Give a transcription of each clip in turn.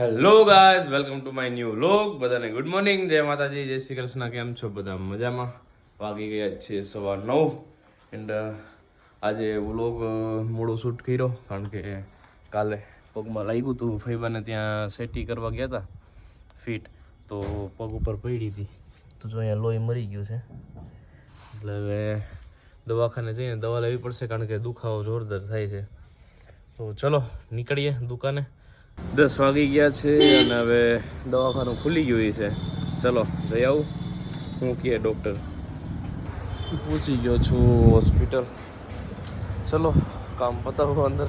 Hello guys, welcome to my new vlog. બધાને good morning, જય માતાજી, જય શ્રી કૃષ્ણ. કેમ છો બધા? મજામાં? વાગી ગયા છે 9:15 એન્ડ આજે વ્લોગ મોડો શૂટ કર્યો કારણ કે કાલે પગમાં લાગ્યું હતું. ફૈબાને ત્યાં સેટી કરવા ગયા હતા ફીટ, તો પગ ઉપર પડી હતી તો જો અહીંયા લોહી મરી ગયું છે. એટલે હવે દવાખાને જઈને દવા લેવી પડશે કારણ કે દુખાવો જોરદાર થાય છે. તો ચલો નીકળીએ દુકાને. 10 વાગી ગયા છે અને હવે દવાખાનું ખુલી ગયું છે. ચલો જઈ આવું, હું કહે ડૉક્ટર. પહોંચી ગયો છું હોસ્પિટલ. ચલો કામ પતાવું અંદર.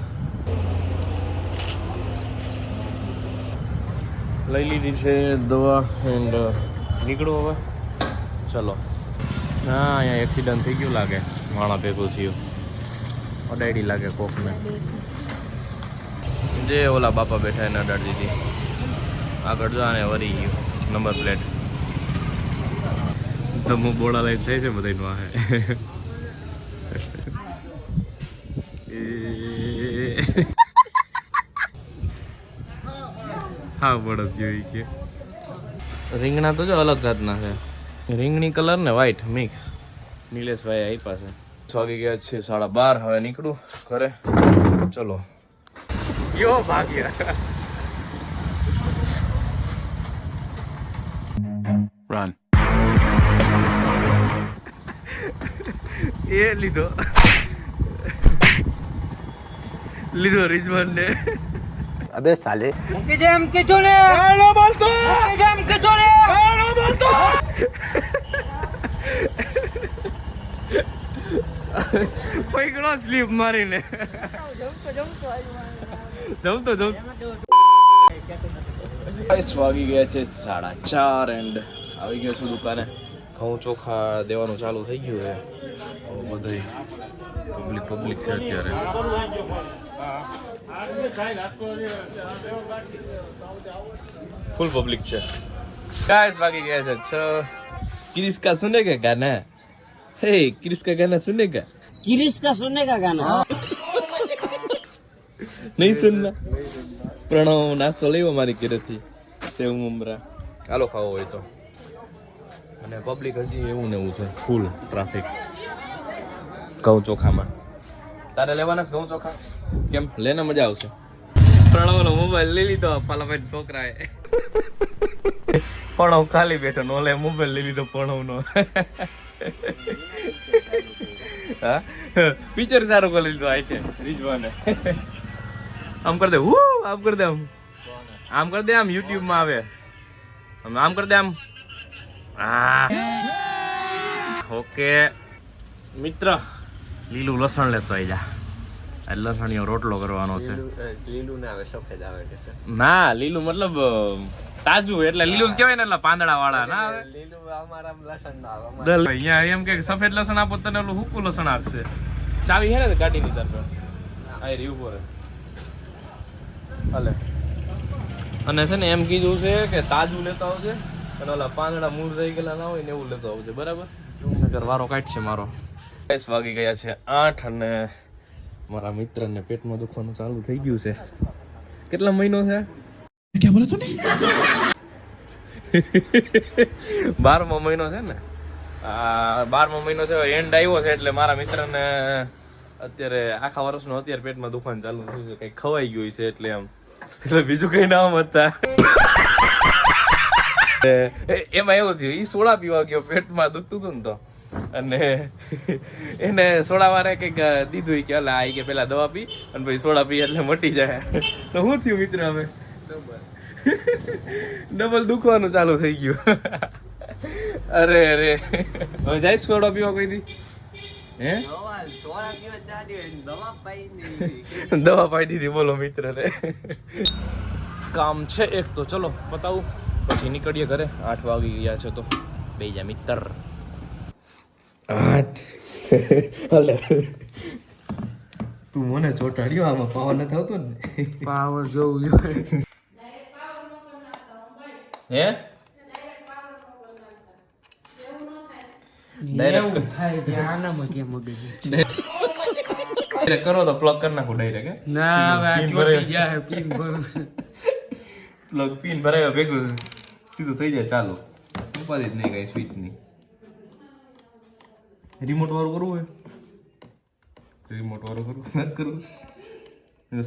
લઈ લીધી છે દવા એન્ડ નીકળો હવે. ચલો. હા, અહીંયા એક્સિડન્ટ થઈ ગયું લાગે, માણા ભેગું થયું, અડાડી લાગે કોકને. જે ઓલા બાપા બેઠા એને અડાડી દીધી. આગળ જો આને વરી ગયું નંબર પ્લેટ. ધમુ બોળા લાઈટ થાય છે બધાનું આ. હા બળદ જેવી કે રીંગણા તો જો અલગ જાતના છે. રીંગણી કલર ને વ્હાઈટ મિક્સ. નિલેશભાઈ આપ્યા છે. 6 વાગી ગયા છે 12:30. હવે નીકળું ઘરે. ચલો. યો ભાગ્યા. Run. એ લીધો રિઝવાન ને. अबे साले કે જેમ કે જોડે કાનો બોલતો કે જેમ કે જોડે કાનો બોલતો પૈકડો સ્લીપ મારીને જમતો 5 વાગી ગયા છે 4:30 એન્ડ આવી ગયો છું દુકાને. ઘઉં ચોખા દેવાનું ચાલુ થઈ ગયું છે. બધું પબ્લિક છે અત્યારે. ફૂલ પબ્લિક છે. ગાઈસ વાગી ગયા છે 6. क्रिस का सुनेगा गाना? हे क्रिस का गाना सुनेगा? કિરીશ કા સુનને કા ગાના નહીં સુનના? પ્રણવ નાસ્તો લેવો મારી ઘરેથી, સેવ મમરા. ચાલો ખાવો હોય તો. અને પબ્લિક હજી એવું ને એવું છે, ફૂલ ટ્રાફિક ઘઉં ચોખામાં. તારે લેવાના છે ઘઉં ચોખા? કેમ લેને મજા આવશે. પ્રણવનો મોબાઈલ લઈ લીધો પાલાભાઈ છોકરાએ. પ્રણવ ખાલી બેઠો નો લે મોબાઈલ લઈ લીધો પ્રણવનો. હા પિક્ચર સારું કરી લીધું આ છે રીજવાને. આમ કર દે, આમ કર દે, આમ કર દે, આમ યુટ્યુબ માં આવે. આમ કર દે, આમ. હા ઓકે મિત્ર. લીલું લસણ લેતો આવી જા. લસણીયો રોટલો કરવાનો છે. લીલું ને આવે સફેદ આવે છે. ના લીલું મતલબ તાજું, એટલે લીલું જ કહેવાય ને, એટલે પાંદડા વાળા ના આવે. લીલું અમારા લસણ ના આવે. અહીંયા એમ કે સફેદ લસણ આપો તને ઓલું હુકું લસણ આપશે. ચાવી હે ને ગાડીની તાર આ રીવ પર હાલે. અને છે ને એમ કીધું છે કે તાજું લેતા આવજે અને ઓલા પાંદડા મૂળ રહી ગયેલા ના હોય ને એવું લેતો આવજે, બરાબર? નકર વારો કાઢશે મારો. 10 વાગી ગયા છે 8 અને મારા મિત્રને પેટમાં દુખવાનું ચાલુ થઈ ગયું છે. કેટલા મહિનો છે? ક્યાં બોલો તું? 12મો મહિનો છે ને. 12મો મહિનો થયો, એન્ડ આવ્યો છે. એટલે મારા મિત્રને અત્યારે આખા વર્ષનો અત્યારે પેટમાં દુખવાનું ચાલુ થયું છે. કઈ ખવાઈ ગયું છે એટલે એમ. એટલે બીજું કઈ નામ હતા. એમાં એવું થયું, ઈ સોડા પીવા ગયો, પેટમાં દુખતું હતું ને તો, અને એને સોડા વાળા કઈક દીધું કે અલા આ કે પેલા દવા પી અને પછી સોડા પી એટલે મટી જાય. તો શું થયું મિત્ર? હવે ડબલ દુખવાનું ચાલુ થઈ ગયું. અરે અરે હવે જાય સોડા પીવા કોઈ દી? હે દવા પાઈ દીધી. બોલો મિત્ર રે. કામ છે એક તો ચલો બતાવું, પછી નીકળીએ ઘરે. 8 વાગી ગયા છે તો બે જા મિત્ર. 8 તું મને ચોટાડ્યો, આમાં પાવર નથી આવતો ને? પાવર જોવું જોઈએ. હે ડાયરેક્ટ થાય કે આનામાં કેમ મગજ કરો તો પ્લગ કરી નાખું ડાયરેક્ટ. ના હવે આ ચોટી જાય પિન ભરું. પ્લગ પિન ભરાયો ભેગું સીધું થઈ જાય ચાલો ઉપાધિ જ નહીં કઈ સ્વિચ નહીં રિમોટ વાળું કરવું હોય રિમોટ વાળું કરવું નથી કરવું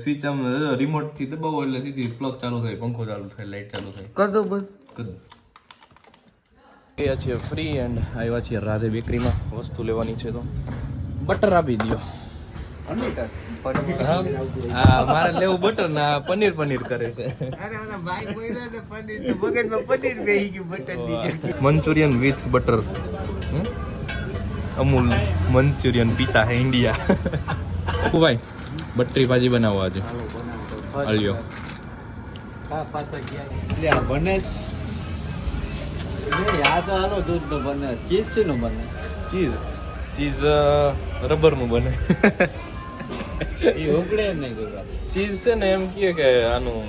સ્વિચ આમ રિમોટ થી દબાવો એટલે સીધી પ્લગ ચાલુ થાય પંખો ચાલુ થાય લાઈટ ચાલુ થાય કર દો બસ કર દો એ છીએ ફ્રી એન્ડ આવ્યા છીએ રાધે બેકરીમાં વસ્તુ લેવાની છે તો બટર આપી દો હા મારે લેવું બટર ના પનીર કરે છે Manchurian with butter Amul Manchurian પીતા હે ઇન્ડિયા ભાઈ બટરી ભાજી બનાવો આજે હલ્યો બને યાદ હાલો દૂધ નો બને ચીઝ છે નો બને ચીઝ રબર નું બને એ ઉકળે નહીં કોઈ ચીઝ છે ને એમ કે આનું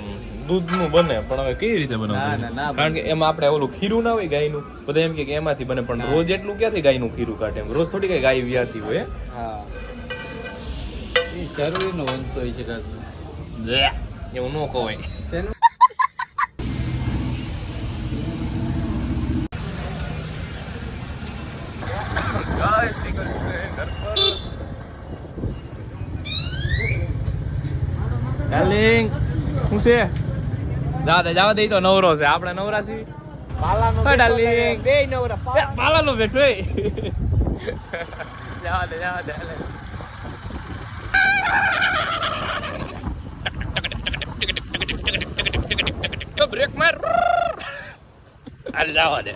દૂધ નું બને પણ હવે કઈ રીતે બનાવવું કારણ કે એમાં આપણે ઓલું ખીરું ના હોય ગાયનું બધા એમ કે એમાંથી બને પણ રોજ એટલું ક્યાંથી ગાયનું ખીરું કાઢે એમ રોજ થોડી કઈ ગાય વ્યાતી હોય હા એ જરૂરી નો વંશો હોય છે એવું ન કહેવાય ડાર્લિંગ શું છે જવા દે તો નવરો છે આપણે નવરા છીએ પાલાનો ડાર્લિંગ બે નવરા પાલાનો બેઠો જવા દે બ્રેક માર જવા દે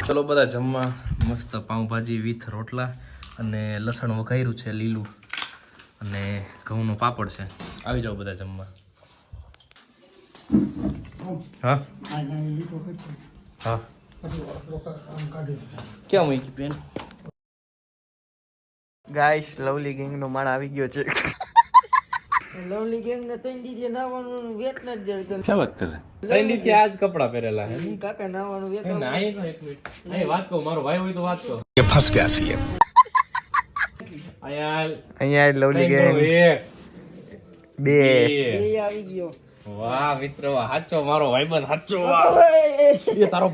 ચલો બધા જમવા મસ્ત પાઉંભાજી વિથ રોટલા અને લસણ વઘાર્યું છે લીલું અને ઘઉંનો પાપડ છે આવી જાઓ બધા જમવા હા હા ક્યાં મૂકી પેન ગાઈસ લવલી ગેંગ નો માળ આવી ગયો છે લવલી ગેંગ ને ત્રણ દીધી નાવાનું વેટ ન દેતો શું વાત કરે ત્રણ દિવસથી આજ કપડા પહેરેલા હે કાકા નાવાનું વેટ ના અહીં તો એક મિનિટ અહીં વાત કહું મારો ભાઈ હોય તો વાત કહો ये फंस गया सीएम અહીંયા લવલી ગેંગ બે આવી ગયો વાહ મિત્ર સાચો મારો ભાઈબંધ સાચો એ તારો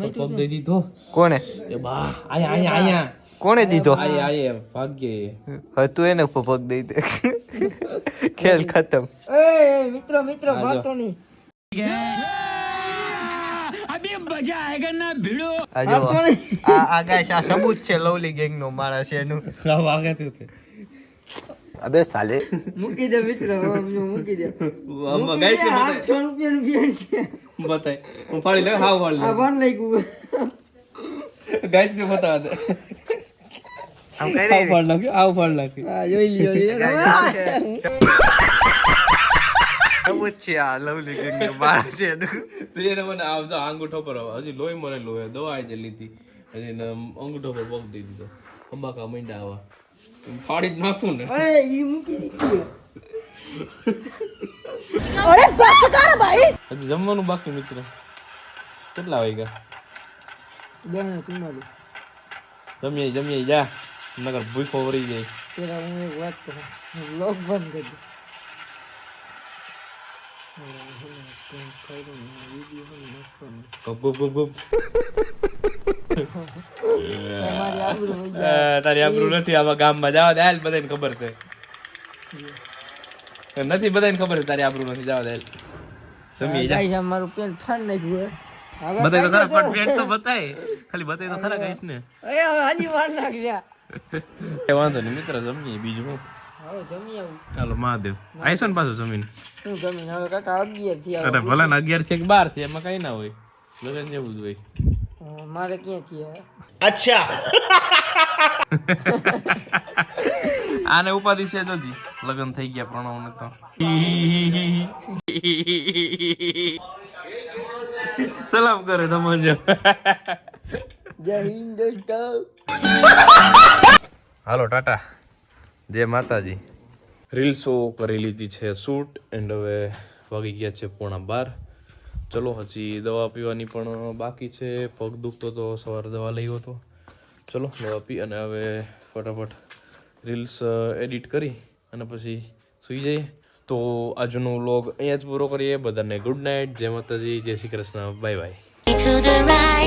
પગ દઈ દીધો કોને એ બા આયા કોને દીધો આયે ભાગ્ય હતું એને પગ દઈ દે ખેલ ખતમ એ મિત્રો વાતો નહીં આ ગાઈસ આ સબૂત છે લવલી ગેંગ નો માણસ છે એનું વાગે તું અબે સાલે મૂકી દે મિત્ર મૂકી દે ગાઈસ ને 800 રૂપિયાનું પેન છે બતાય હું પાડી લે હાવ પાડી આ વન લઈ ગયું ગાઈસ ને બતા દે આમ કઈ આવ પાડ નાખી આ જોઈ લ્યો સબૂત છે આ લવલી ગેંગ નો માણસ છે એનું તો એને મને આવજો અંગૂઠો પર હજી લોહી મરેલું હોય દવા આવી લીધી હજી અંગૂઠો પર પગ દઈ દીધો અંબાકા મીંડા આવા ફાડી જ નાખું ને એ ઈ મૂકી દીધું હજી જમવાનું બાકી મિત્ર કેટલા વાગ્યા જાણે તમારું જમીએ જા નગર ભૂખો વળી જાય તેરા હું એક વાત કરું લોક બંધ કરી ગુપ તારી આબરૂ નથી આવા ગામમાં જવા દે હાલ બધાને ખબર છે નથી બધાને ખબર છે તારી આબરૂ નથી જવા દે હાલ જમીએ જા મારું પેન ઠાન નાખ્યું બતાય તો ખરા પણ પેટ તો બતાય ખાલી બતાય તો ખરા કઈશ ને હાજી વાર નાખ્યા વાંધો નહીં મિત્ર જમીએ બીજું હું હવે જમી આવું ચાલો મહાદેવ આવીશો ને પાછું જમીન શું જમીન હવે કાકા 11 થી અરે ભલે ને 11 થી 12 થી એમાં કઈ ના હોય લગન જેવું જ હોય મારે ક્યાં થી આને ઉપાધિ છે જોજી લગન થઈ ગયા પ્રણવ ને તો સલામ કરે તમારે જય હિન્દ દોસ્તો હાલો ટાટા જય માતાજી રીલ્સો કરી લીધી છે શૂટ એન્ડ હવે વાગી ગયા છે 11:15 ચલો હજી દવા પીવાની પણ બાકી છે પગ દુખતો તો સવારે દવા લઈ હતો ચલો દવા પી અને હવે ફટાફટ રીલ્સ એડિટ કરી અને પછી સૂઈ જઈએ તો આજનો વ્લોગ અહીંયા જ પૂરો કરીએ. બધાને ગુડ નાઇટ, જય માતાજી, જય Shri Krishna, bye bye. to the right.